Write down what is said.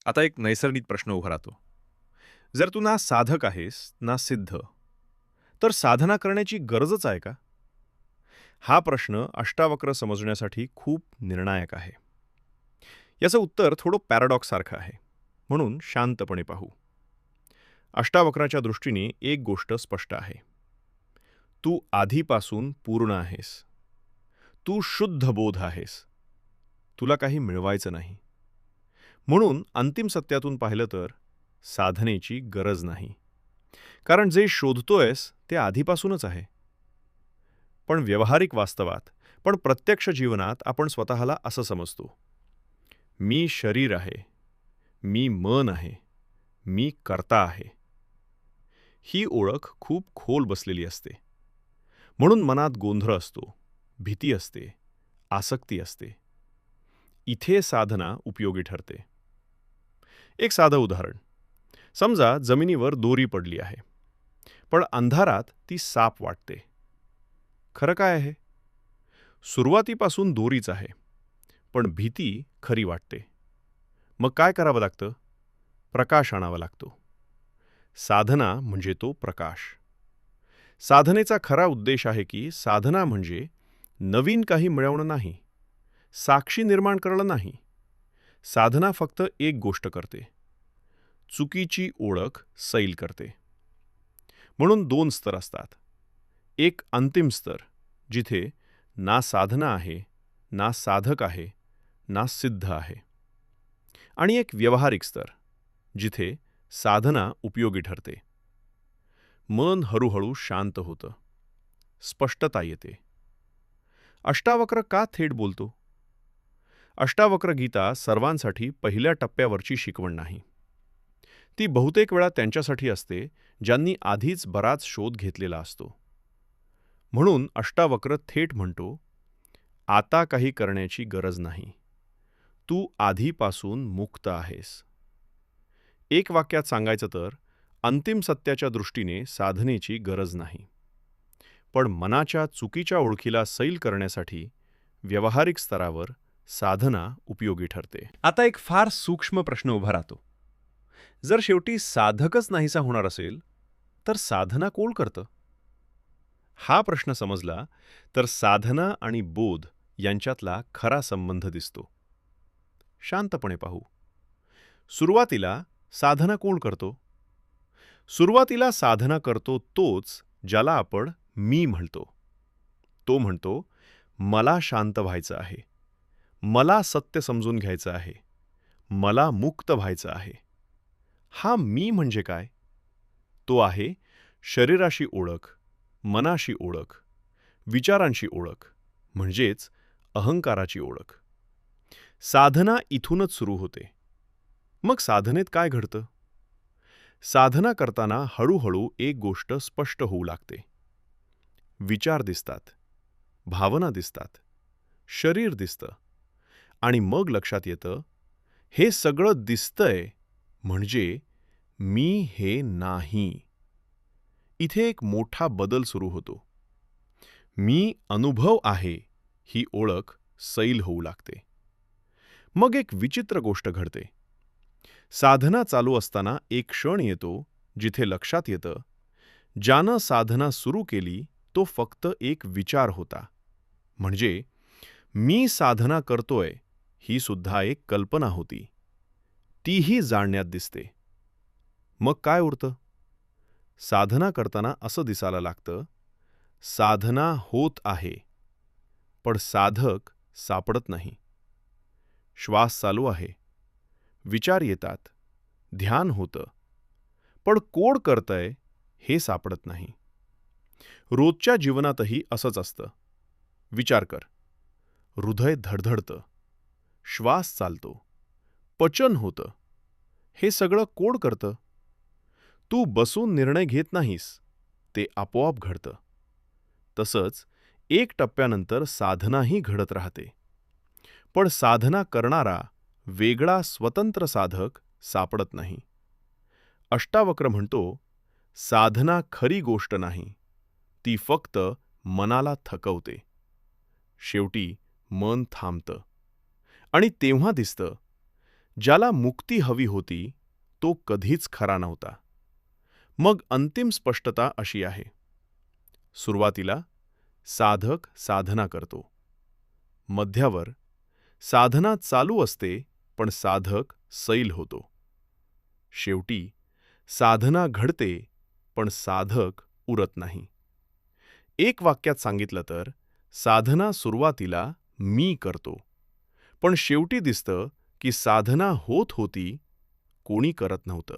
आता एक नैसर्गिक प्रश्न उभा राहतो. जर तू ना साधक आहेस, ना सिद्ध, तर साधना करण्याची गरजच आहे का? हा प्रश्न अष्टावक्र समजण्यासाठी खूप निर्णायक आहे. याचं उत्तर थोडं पॅराडॉक्ससारखं आहे. म्हणून शांतपणे पाहू. अष्टावक्राच्या दृष्टीने एक गोष्ट स्पष्ट आहे. तू आधीपासून पूर्ण आहेस. तू शुद्ध बोध आहेस. तुला काही मिळवायचं नाही. म्हणून अंतिम सत्यातून पाहिलं तर साधनेची गरज नाही. कारण जे शोधतोयस ते आधीपासूनच आहे. पण व्यावहारिक वास्तवात, पण प्रत्यक्ष जीवनात आपण स्वतःला असं समजतो. मी शरीर आहे. मी मन आहे. मी कर्ता आहे. ही ओळख खूप खोल बसलेली असते. म्हणून मनात गोंधळ असतो, भीती असते, आसक्ती असते. इथे साधना उपयोगी ठरते. एक साधं उदाहरण. समजा जमिनीवर दोरी पडली आहे. पण अंधारात ती साप वाटते. खरं काय आहे? सुरुवातीपासून दोरीच आहे. पण भीती खरी वाटते. मग काय करावं लागतं? प्रकाश आणावा लागतो. साधना म्हणजे तो प्रकाश. साधनेचा खरा उद्देश आहे की साधना म्हणजे नवीन काही मिळवणं नाही. साक्षी निर्माण करणं नाही. साधना फक्त एक गोष्ट करते. चुकीची ओळख सैल करते. म्हणून दोन स्तर असतात. एक अंतिम स्तर, जिथे ना साधना आहे, ना साधक आहे, ना सिद्ध आहे. आणि एक व्यावहारिक स्तर, जिथे साधना उपयोगी ठरते. मन हळूहळू शांत होतं. स्पष्टता येते. अष्टावक्र का थेट बोलतो? अष्टावक्र गीता सर्वांसाठी पहिल्या टप्प्यावरची शिकवण नाही. ती बहुतेक वेळा त्यांच्यासाठी असते ज्यांनी आधीच बराच शोध घेतलेला असतो. म्हणून अष्टावक्र थेट म्हणतो, आता काही करण्याची गरज नाही. तू आधीपासून मुक्त आहेस. एक वाक्यात सांगायचं तर, अंतिम सत्याच्या दृष्टीने साधनेची गरज नाही. पण मनाच्या चुकीच्या ओळखीला सैल करण्यासाठी व्यावहारिक स्तरावर साधना उपयोगी ठरते. आता एक फार सूक्ष्म प्रश्न उभा राहतो. जर शेवटी साधकच नाहीसा होणार असेल, तर साधना कोण करतं? हा प्रश्न समजला तर साधना आणि बोध यांच्यातला खरा संबंध दिसतो. शांतपणे पाहू. सुरुवातीला साधना कोण करतो? सुरुवातीला साधना करतो तोच ज्याला आपण मी म्हणतो. तो म्हणतो, मला शांत व्हायचं आहे. मला सत्य समजून घ्यायचं आहे. मला मुक्त व्हायचं आहे. हा मी म्हणजे काय? तो आहे शरीराशी ओळख, मनाशी ओळख, विचारांशी ओळख, म्हणजेच अहंकाराची ओळख. साधना इथूनच सुरू होते. मग साधनेत काय घडतं? साधना करताना हळूहळू एक गोष्ट स्पष्ट होऊ लागते. विचार दिसतात, भावना दिसतात, शरीर दिसतं. आणि मग लक्षात येतं, हे सगळं दिसतंय म्हणजे मी हे नाही. इथे एक मोठा बदल सुरू होतो. मी अनुभव आहे ही ओळख सैल होऊ लागते. मग एक विचित्र गोष्ट घडते. साधना चालू असताना एक क्षण येतो जिथे लक्षात येतं, ज्यानं साधना सुरू केली तो फक्त एक विचार होता. म्हणजे मी साधना करतोय ही सुद्धा एक कल्पना होती. तीही जाणण्यात दिसते. मग काय उरतं? साधना करताना असं दिसायला लागतं, साधना होत आहे, पण साधक सापडत नाही. श्वास चालू आहे, विचार येतात, ध्यान होतं, पण कोण करतंय हे सापडत नाही. रोजच्या जीवनातही असंच असतं. विचार कर. हृदय धडधडतं, श्वास चालतो, पचन होतं. हे सगळं कोण करतं? तू बसून निर्णय घेत नाहीस, ते आपोआप घडतं. तसंच एक टप्प्यानंतर साधनाही घडत राहते. पण साधना करणारा वेगळा स्वतंत्र साधक सापडत नाही. अष्टावक्र म्हणतो, साधना खरी गोष्ट नाही, ती फक्त मनाला थकवते. शेवटी मन थांबतं. आणि तेव्हा दिसतं, ज्याला मुक्ती हवी होती तो कधीच खरा नव्हता. मग अंतिम स्पष्टता अशी आहे. सुरुवातीला साधक साधना करतो. मध्यावर साधना चालू असते पण साधक सैल होतो. शेवटी साधना घडते पण साधक उरत नाही. एक वाक्यात सांगितलं तर साधना सुरुवातीला मी करतो, पण शेवटी दिसतं की साधना होत होती, कोणी करत नव्हतं.